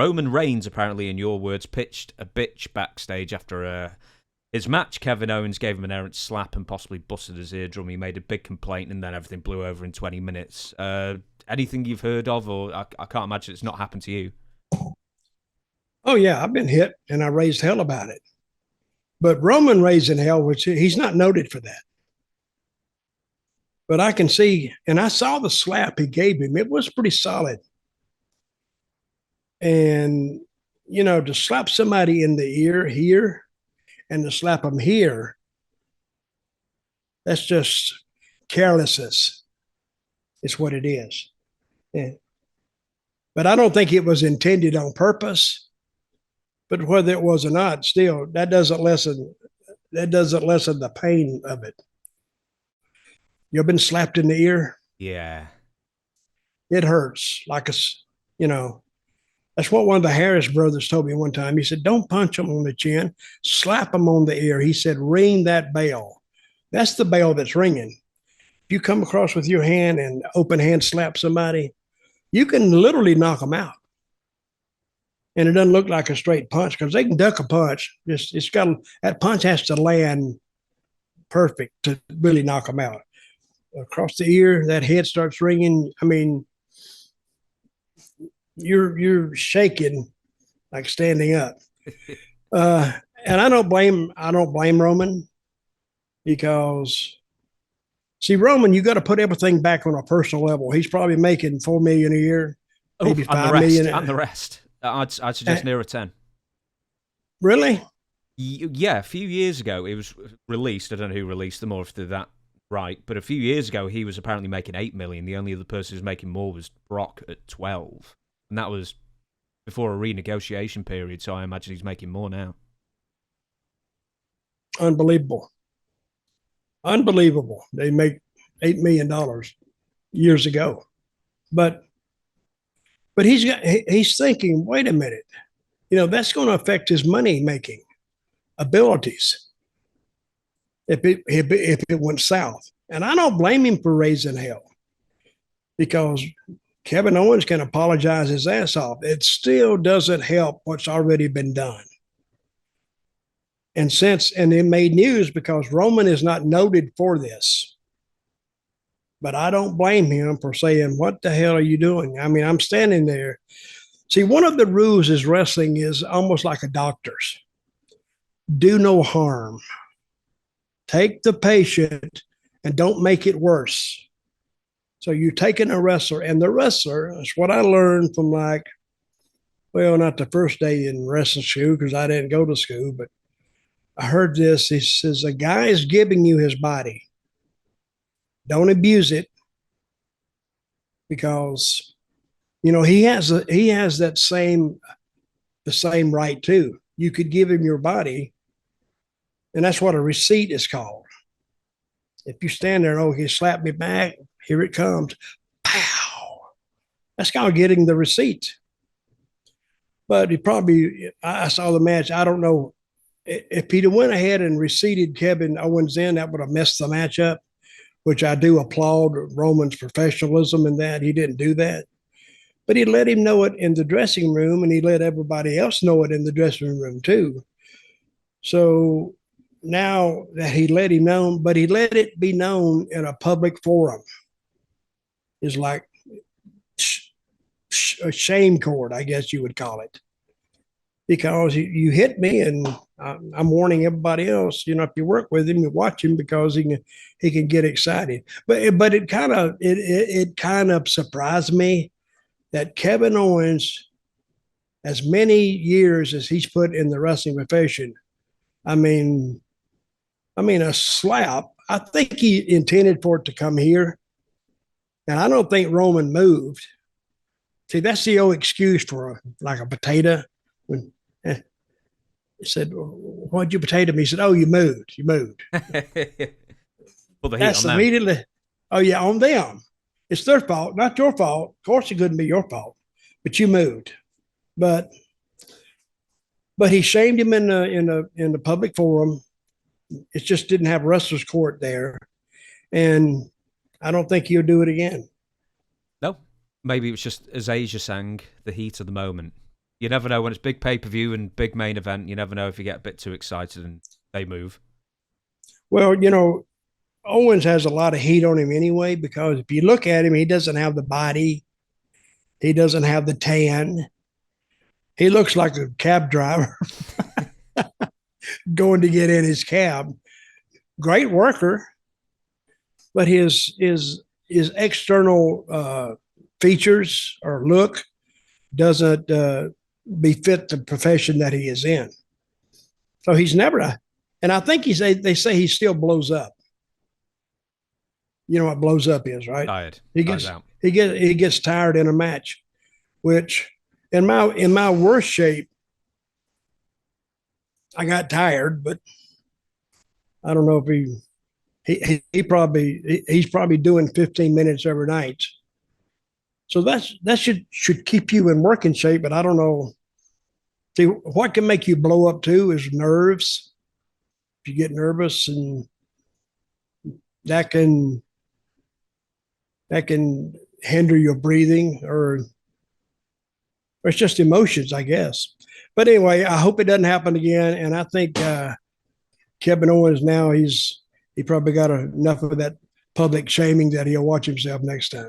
Roman Reigns, apparently, in your words, pitched a bitch backstage after his match. Kevin Owens gave him an errant slap and possibly busted his eardrum. He made a big complaint, and then everything blew over in 20 minutes. Anything you've heard of, or I can't imagine it's not happened to you? Oh, yeah, I've been hit, and I raised hell about it. But Roman raising hell, which he's not noted for that. But I can see, and I saw the slap he gave him. It was pretty solid. And, to slap somebody in the ear here and to slap them here, that's just carelessness. It's what it is. Yeah. But I don't think it was intended on purpose. But whether it was or not, still, that doesn't lessen the pain of it. You've been slapped in the ear? Yeah. It hurts. That's what one of the Harris brothers told me one time. He said, don't punch them on the chin, slap them on the ear. He said, ring that bell. That's the bell that's ringing. If you come across with your hand and open hand slap somebody, you can literally knock them out. And it doesn't look like a straight punch because they can duck a punch. That punch has to land perfect to really knock them out. Across the ear, that head starts ringing. I mean, you're shaking like standing up. And I don't blame Roman, because see, Roman, you got to put everything back on a personal level. He's probably making $4 million a year, maybe $5 million. And the rest. I'd suggest nearer 10. Really? Yeah, a few years ago it was released. I don't know who released them or if they're that right, but a few years ago he was apparently making $8 million. The only other person who was making more was Brock at 12, and that was before a renegotiation period. So I imagine he's making more now. Unbelievable. They make $8 million years ago, but he's thinking, wait a minute, that's going to affect his money making abilities if it went south. And I don't blame him for raising hell, because Kevin Owens can apologize his ass off. It still doesn't help what's already been done. And it made news because Roman is not noted for this. But I don't blame him for saying, what the hell are you doing? I mean, I'm standing there. See, one of the rules is wrestling is almost like a doctor's. Do no harm. Take the patient and don't make it worse. So you're taking a wrestler, and the wrestler, that's what I learned from not the first day in wrestling school, because I didn't go to school, but I heard this. He says, a guy is giving you his body. Don't abuse it, because he has the same right too. You could give him your body, and that's what a receipt is called. If you stand there, he slapped me back, here it comes, pow. That's called getting the receipt. But I saw the match. I don't know if he'd have went ahead and receipted Kevin Owens in, that would have messed the match up, which I do applaud Roman's professionalism in that. He didn't do that. But he let him know it in the dressing room, and he let everybody else know it in the dressing room too. So now that he let him know, but he let it be known in a public forum, is like a shame court, I guess you would call it. Because you hit me, and I'm warning everybody else. If you work with him, you watch him, because he can get excited. But it kind of surprised me that Kevin Owens, as many years as he's put in the wrestling profession, I mean a slap. I think he intended for it to come here, and I don't think Roman moved. See, that's the old excuse for a potato. When he said, why'd you potato me? He said, oh, you moved. Well, that's immediately, oh, yeah, on them. It's their fault, not your fault. Of course, it couldn't be your fault, but you moved. But he shamed him in the public forum. It just didn't have wrestler's court there. And I don't think he'll do it again. No, maybe it was just, as Asia sang, the heat of the moment. You never know when it's big pay-per-view and big main event. You never know if you get a bit too excited and they move. Well, Owens has a lot of heat on him anyway, because if you look at him, he doesn't have the body. He doesn't have the tan. He looks like a cab driver going to get in his cab. Great worker, but his external features or look doesn't befit the profession that he is in. So he's never, and I think they say he still blows up. You know what blows up is, right? Tired. He gets tired in a match, which in my worst shape, I got tired, but I don't know if he's probably doing 15 minutes every night. So that should keep you in working shape, but I don't know. See, what can make you blow up too is nerves. If you get nervous, and that can hinder your breathing, or it's just emotions, I guess. But anyway, I hope it doesn't happen again. And I think Kevin Owens now, he probably got enough of that public shaming that he'll watch himself next time.